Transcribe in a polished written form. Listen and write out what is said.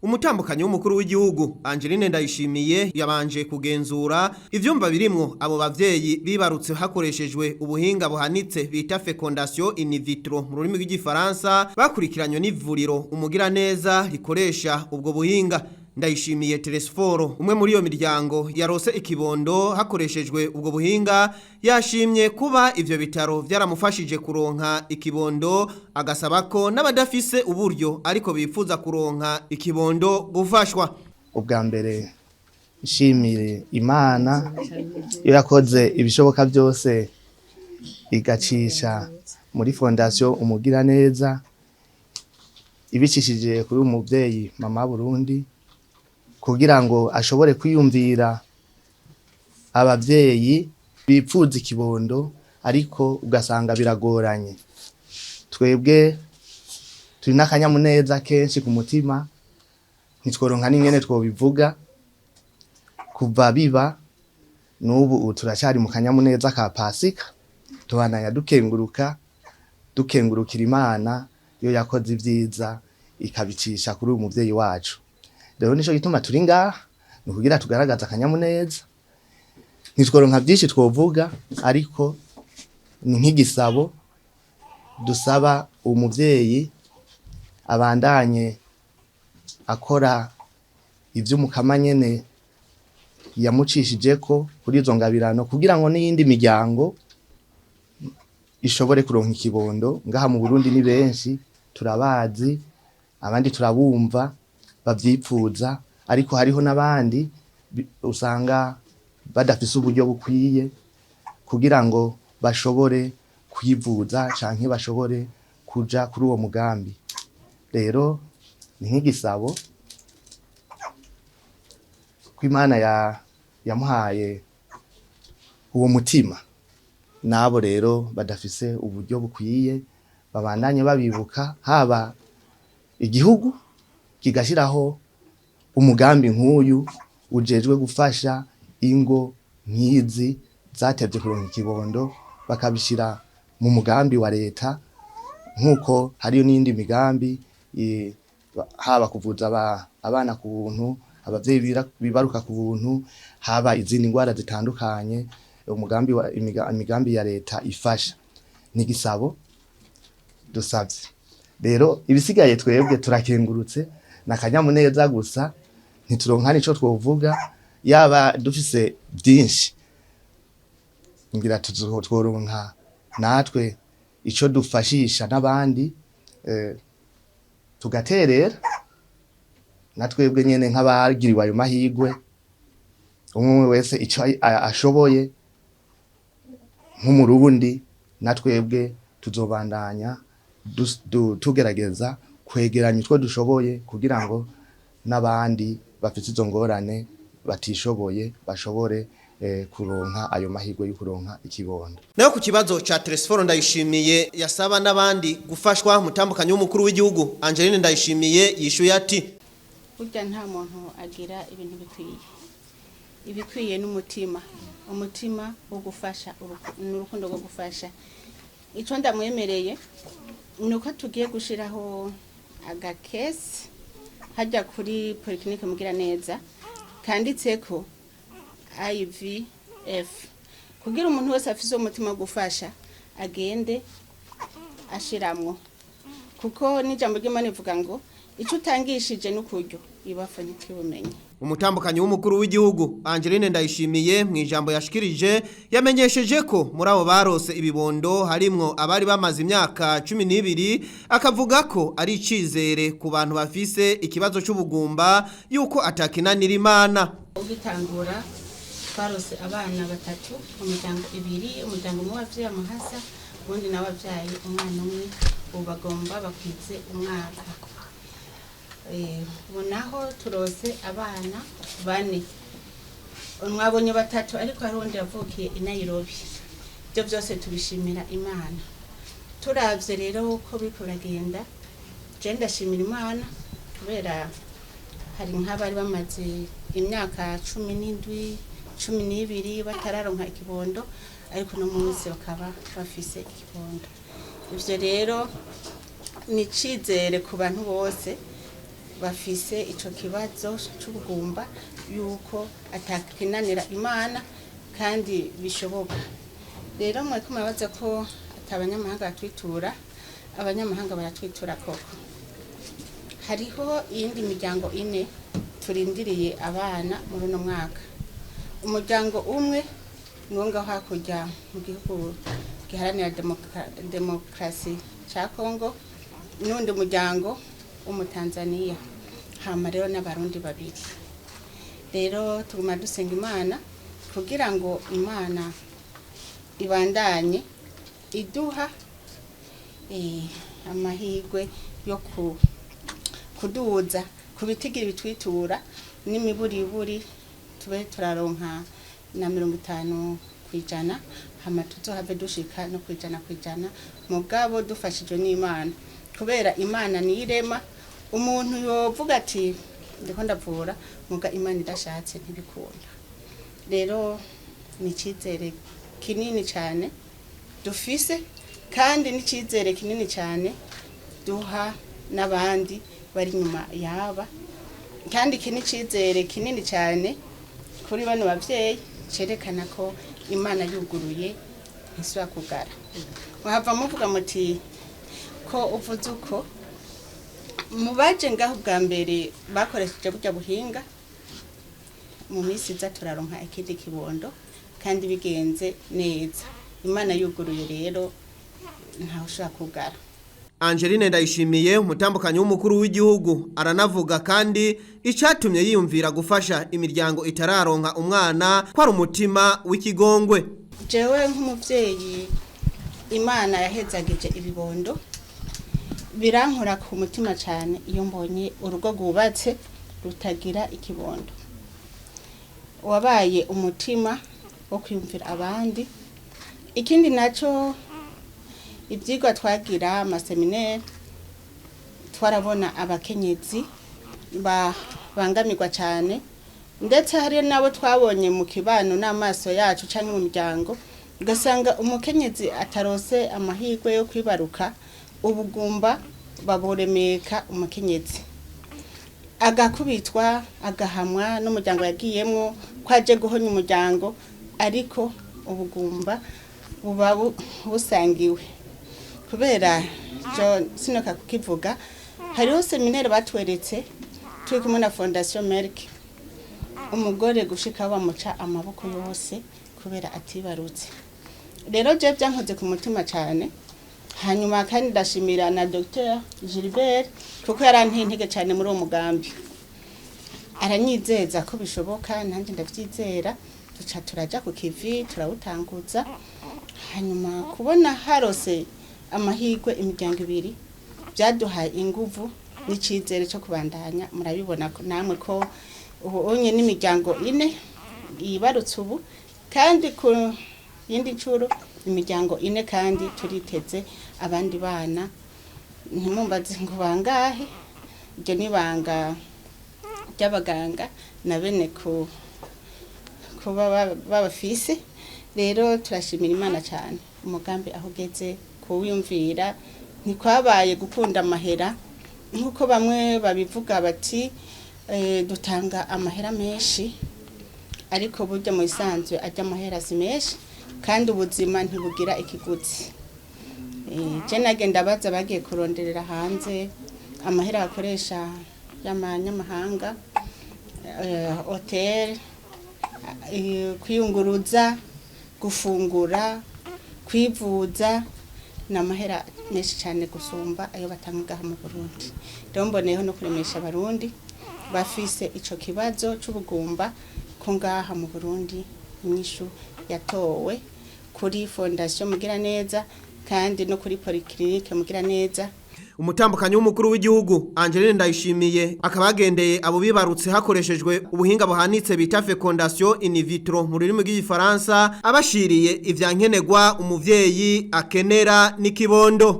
Umutambukanyi w'umukuru w'igihugu Angeline Ndayishimiye yabanje kugenzura ivyumba birimwo abo bavyeyi bibarutse hakoreshejwe ubuhinga buhanitse bita fecondation in vitro mu rurimi rw'igifaransa bakurikiranywe n'ivuriro umugira neza rikoresha ubwo buhinga. Ndayishimiye Telesforo umwe muri iyo miryango yarose ikibondo hakoreshejwe ubwo buhinga yashimye kuba ivyo bitaro vyaramufashije kuronka ikibondo, agasaba ko n'abadafise uburyo ariko bifuza kuronka ikibondo gufashwa. Ubwa mbere nshimire Imana yo yakoze ibishoboka byose igacisha muri fondation umugira neza ibicishije kuri umuvyeyi mama Burundi kugira ngo ashobore kwiyumvira abavyeyi bipfuza ikibondo ariko ugasanga biragoranye. Twebwe turi n'akanyamuneza kenshi ku mutima ntitworonka n'ingene twobivuga kuva biba n'ubu turacari mu kanyamuneza ka Pasika tubananya dukengurukira Imana yo yakoze ivyiza ikabicisha kuri uyu muvyeyi wacu. Rero nico gituma turi ngaha ni kugira tugaragaza akanyamuneza ntitworonka byinshi twovuga ariko ni nk'igisabo dusaba umuvyeyi abandanye akora ivy'umukama nyene yamucishijeko kuri izo ngabirano kugira ngo n'iyindi miryango ishobore kuronka ikibondo. Ngaha mu Burundi ni benshi turabazi, abandi turabumva bavyipfuza, ariko hariho n'abandi usanga badafise uburyo bukwiye kugira ngo bashobore kwivuza canke bashobore kuja kuri uwo mugambi. Rero ni nk'igisabo ko Imana yamuhaye uwo mutima, nabo rero badafise uburyo bukwiye babandanye babibuka, haba igihugu kigashiraho umugambi nk'uyu ujejwe gufasha ingo nk'izi zatevye kuronka ikibondo bakabishira mu mugambi wa leta, nk'uko hariyo n'indi migambi haba kuvuza abana ku buntu, abavyeyi bibaruka ku buntu, haba izindi ngwara zitandukanye umugambi wa imigambi ya leta ifasha. N'igisabo dusavye rero ibisigaye twebwe turakengurutse nakanyamuneza gusa ntituronka nico twovuga, yaba dufise byinshi ngira tworonka natwe ico dufashisha n'abandi tugaterera natwebwe nyene nk'abagiriwe ayo mahigwe, umwe wese ico ashoboye nk'umurundi natwebwe tuzobandanya tugerageza kwegeranya utwo dushoboye kugira ngo n'abandi bafite izo ngorane batishoboye bashobore kuronka ayo mahirwe yo kuronka ikibondo. Nayo ku kibazo ca Telesforo Ndayishimiye yasaba n'abandi gufashwa mutambukanyi w'umukuru w'igihugu Angeline Ndayishimiye yishuye ati burya nta muntu agira ibintu ibikwiye n'umutima wo gufasha n'urukundo rwo gufasha. Ico ndamwemereye nuko tugiye gushiraho agakesi hajya kuri polyclinique mugira neza kanditseko IVF kugira umuntu wese afise umutima wo gufasha agende ashiramwo, kuko n'ijambo ry'Imana ivuga ngo ico utangishije n'ukuryo ibafa ntikibumenye. Umutambukanyi w'umukuru w'igihugu Angeline Ndayishimiye mu ijambo yashikirije yamenyesheje ko muri abo barose ibibondo harimwo abari bamaze imyaka 12, akavuga ko ari icizere ku bantu bafise ikibazo c'ubugumba yuko atakinanira Imana. Ugitangura twarose abana 3 mu miryango 2, umuryango umwe wavyaye amahasa ubundi n'abavyaye umwana umwe ubagomba bakwize umwaka. Bonaho turose abana 4, mwabonye 3 ariko hari undi yavukiye i Nairobi. Byo byose tubishimira Imana. Turavye rero uko bikuragenda je ndashimira Imana kubera hari nk'abari bamaze imyaka 17 12 batararonka ikibondo ariko no munsi bakaba bafise ikibondo. Ivyo rero ni cizere ku bantu bose bafise ico kibazo c'ubugumba yuko atakinanira Imana kandi bishoboka. Rero mwariko murabaza ko atabanyamahanga batwitura, abanyamahanga baratwitura koko. Hariho iyindi miryango ine turindiriye abana muri uno mwaka. Umuryango umwe niwo ngaho hakurya mu gihugu giharanira demokarasi ca Kongo, n'undi muryango w'umutanzaniya, hama rero n'abarundi babiri. Rero tuguma dusenga Imana kugira ngo Imana ibandanye iduha amahirwe yo kuduza kubitigira bitwitura n'imiburiburi tube turaronka na 50%, hama tuzohave dushika no kwijana mugabo dufashijwe n'Imana, kubera Imana niyirema. Umuntu yovuga ati ndiko ndavura muga Imana idashatse ntibikunda. Rero ni cizere kinini cyane dufise, kandi ni cizere kinini cyane duha n'abandi bari nyuma yaba, kandi kini cizere kinini cyane kuri bano bavyeyi cerekana ko Imana yuguruye ntisubira kugara. Wahava muvuga muti ko uvuze uko mubaje ngaho bwa mbere bakoresheje burya buhinga, mu minsi iza turaronka ikindi kibondo kandi bigenze neza. Imana yuguruye rero ntaho ushobora kugara. Angeline Ndayishimiye, umutambukanyi w'umukuru w'igihugu, aranavuga kandi icatumye yiyumvira gufasha imiryango itararonka umwana ko ari umutima w'ikigongwe. Jewe nk'umuvyeyi Imana yahezagije ibibondo, birankora ku mutima cyane iyo mbonye urugo rwubatse rutagira ikibondo. Wabaye umutima wo kwiyumvira abandi. Ikindi naco ivyigwa twagira amaseminaire, twarabona abakenyezi bangamirwa cyane, ndetse hari nabo twabonye mu kibano n'amaso yacu canke mu miryango, ugasanga umukenyezi atarose amahirwe yo kwibaruka, ubugumba baboremeka umukenyezi, agakubitwa agahamwa n'umuryango yagiyemwo kwaje guhonya umuryango, ariko ubugumba buba busangiwe. Kubera jo sinoka kukivuga, hariho seminaire batweretse turi kumwe na Fondation Merck, umugore gushika bamuca amaboko yose kubera atibarutse. Rero je byankoze ku mutima cyane. Hanyuma kandi ndashimira na Dr. Gilbert kuko yarantintege cyane muri uwo mugambi, aranyizeza ko bishoboka, nanjye ndavyizera. Duca turaja ku kivi turawutanguza, hanyuma kubona harose amahirwe imiryango ibiri byaduhaye inguvu n'icizere cyo kubandanya. Murabibona ko namwe ko ubonye n'imiryango ine yibarutse ubu, kandi ku yindi ncuro imiryango ine, kandi turiteze abandi bana. Ntimumbaze ngo bangahe, ibyo nibanga ry'abaganga na bene kuba babafise. Rero turashimira Imana cyane, umugambi aho ugeze kuwiyumvira ntikwabaye gukunda amahera nkuko bamwe babivuga bati dutanga amahera menshi, ariko burya mu isanzwe ajya amahera si menshi, kandi ubuzima ntibugira ikiguzi. Je nagenda baza bagiye kuronderera hanze amahera bakoresha y'amanyamahanga, hotel, kwiyunguruza, gufungura, kwivuza, n'amahera menshi cyane gusumba ayo batanga mu Burundi. Rero mboneyeho no kuremesha abarundi bafise ico kibazo c'ubugumba ko ngaha mu Burundi inyishu yatowe kuri Fondation Mugiraneza kandi no kuri Polyclinique Mugiraneza. Umutambukanyi w'umukuru w'igihugu Angeline Ndayishimiye akabagendeye abo bibarutse hakoreshejwe ubuhinga buhanitse bita fecondation in vitro mu rurimi rw'igifaransa, abashiriye ivyankenegwa umuvyeyi akenera n'ikibondo.